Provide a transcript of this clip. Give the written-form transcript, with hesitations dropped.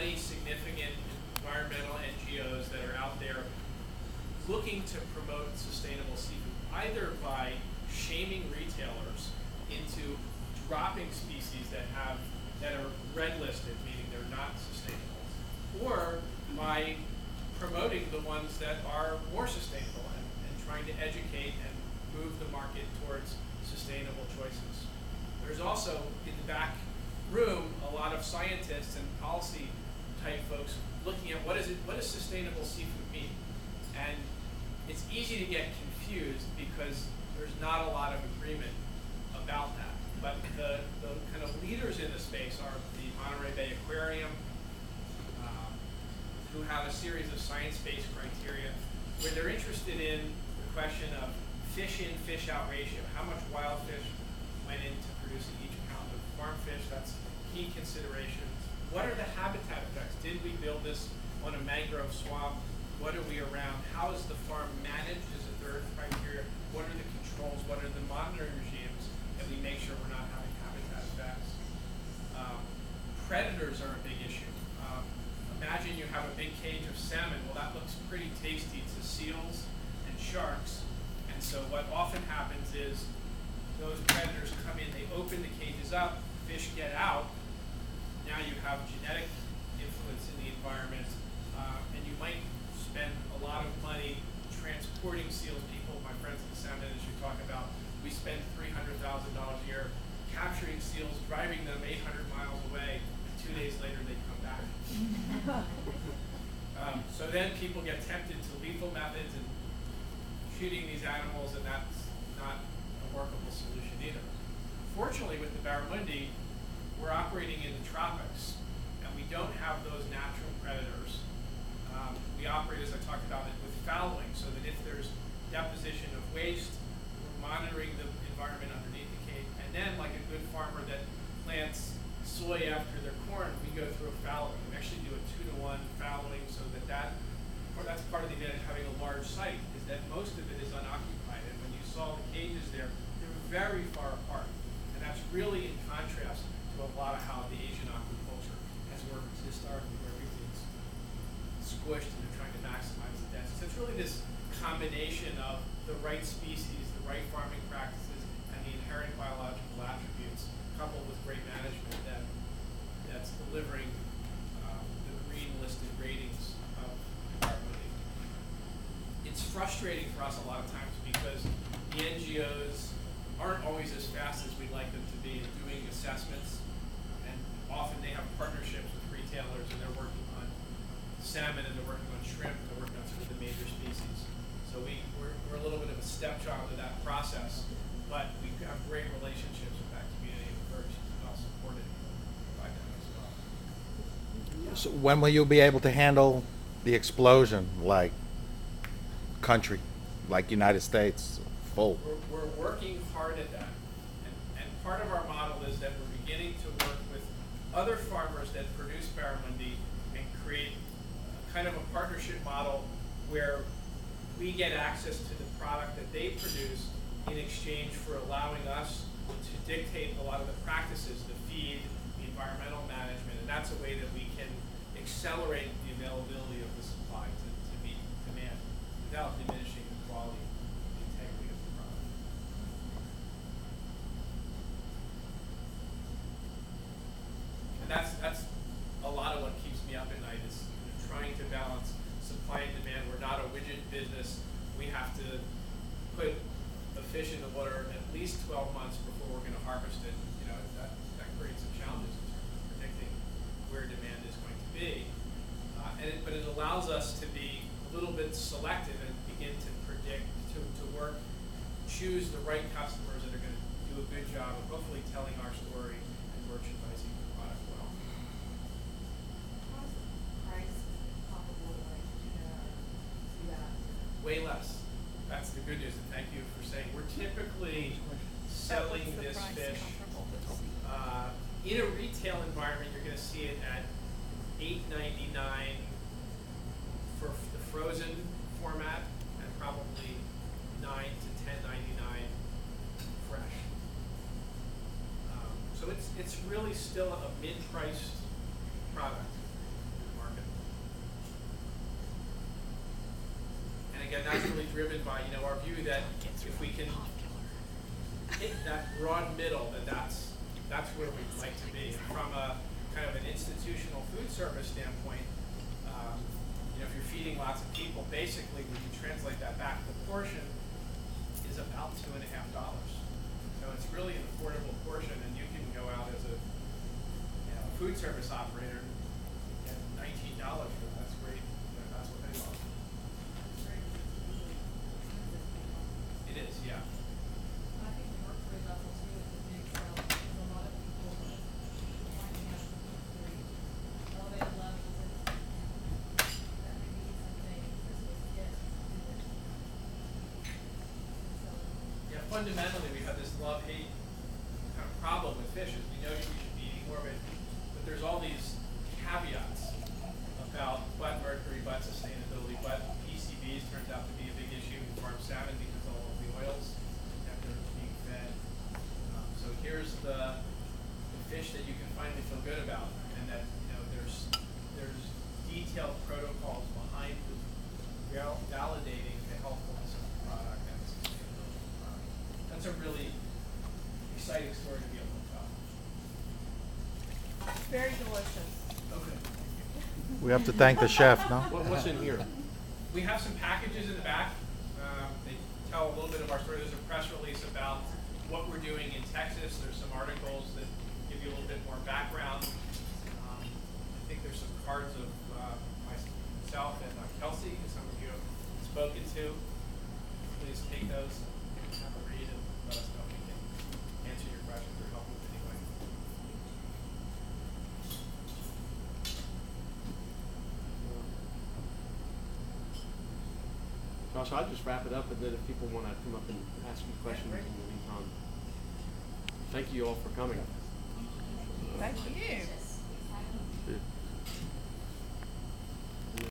many significant environmental NGOs that are out there looking to promote sustainable seafood, either by shaming retailers into dropping species that are red listed, meaning they're not sustainable, or by promoting the ones that are more sustainable and trying to educate and move the market towards sustainable choices. There's also, in the back room, a lot of scientists and policy type folks looking at what does sustainable seafood mean? And it's easy to get confused because there's not a lot of agreement about that. But the kind of leaders in the space are the Monterey Bay Aquarium, who have a series of science-based criteria where they're interested in the question of fish in, fish out ratio. How much wild fish went into producing each pound of farm fish? That's key considerations. What are the habitat effects? Did we build this on a mangrove swamp? What are we around? How is the farm managed is a third criteria. What are the controls? What are the monitoring regimes? And we make sure we're not having habitat effects. Predators are a big issue. Imagine you have a big cage of salmon. Well, that looks pretty tasty to seals and sharks. And so what often happens is those predators come in, they open the cages up, fish get out. Now you have genetic influence in the environment, and you might spend a lot of money transporting seals. People, my friends in the salmon industry, talk about we spend $300,000 a year capturing seals, driving them 800 miles away, and 2 days later they come back. So then people get tempted to lethal methods and shooting these animals, and that's not a workable solution either. Fortunately, with the Barramundi, we're operating in the tropics, and we don't have those natural predators. We operate, as I talked about, it with fouling, so that if there's deposition of waste, we're monitoring the environment underneath the cage. And then, like a good farmer that plants soy after their corn, we go through a fouling. We actually do a 2-to-1 fouling, so that's part of the advantage of having a large site, is that most of it is unoccupied. And when you saw the cages there, they were very far apart. And that's really in contrast to a lot of how the Asian aquaculture has worked historically, where everything's squished and they're trying to maximize the density. So it's really this combination of the right species, the right farming practices, and the inherent biological attributes, coupled with great management that's delivering the green listed ratings of Barramundi. It's frustrating for us a lot of times because the NGOs aren't always as fast as we'd like them to be in doing assessments, and often they have partnerships with retailers and they're working on salmon and they're working on shrimp and they're working on sort of the major species. So we're a little bit of a stepchild of that process, but we have great relationships with that community and we're very well supported by them as well. So when will you be able to handle the explosion like country, like United States, full? We're working hard at that. And part of our model is that we're beginning to work with other farmers that produce barramundi and create kind of a partnership model where we get access to the product that they produce in exchange for allowing us to dictate a lot of the practices, the feed, the environmental management, and that's a way that we can accelerate the availability of the supply to meet demand without diminishing the quality and integrity of the product. And that's a lot of what keeps me up at night, is trying to balance supply and demand. We're not a widget business. We have to put a fish in the water at least 12 months before we're going to harvest it. You know, that creates some challenges in terms of predicting where demand is going to be. But it allows us to be a little bit selective and begin to predict, to work, choose the right customers that are going to do a good job of hopefully telling our story and merchandising the product well. How's the price comparable to like tuna or sea bass? Way less. That's the good news, and thank you for saying. We're typically selling this fish in a retail environment. You're going to see it at $8.99 for the frozen format, and probably $9 to $10.99 fresh. So it's really still a mid-priced product. again, that's really driven by, our view that if we can hit that broad middle, that's where we'd like to be. And from a kind of an institutional food service standpoint, if you're feeding lots of people, basically when you translate that back, the portion is about $2.50. So it's really an affordable portion, and you can go out as a food service operator and get $19 for that. That's great. That's what they love. It is, yeah. I think the mercury level too is a big sell, because a lot of people finding out mercury, elevated levels, that may be something Christmas gifts to do it. So, Yeah, fundamentally, we have this love-hate kind of problem with fish. Is we know we should be eating more of it, but there's all these caveats about but mercury, but sustainability, but PCBs turns out to be a big issue in farm salmon because of all of the oils that they're being fed. So here's the fish that you can finally feel good about, and that there's detailed protocols behind validating the healthfulness of the product and the sustainability of the product. That's a really exciting story to be able to tell. very delicious. Okay. We have to thank the chef, no? What's in here? We have some packages in the back. They tell a little bit of our story. There's a press release about what we're doing in Texas. There's some articles that give you a little bit more background. I think there's some cards of myself and Kelsey, who some of you have spoken to. Please take those, have a read, and let us know if we can answer your questions or help with any way. Josh, I'll just wrap it up, and then if people want to come up and ask you questions in the meantime. Thank you all for coming. Thank you.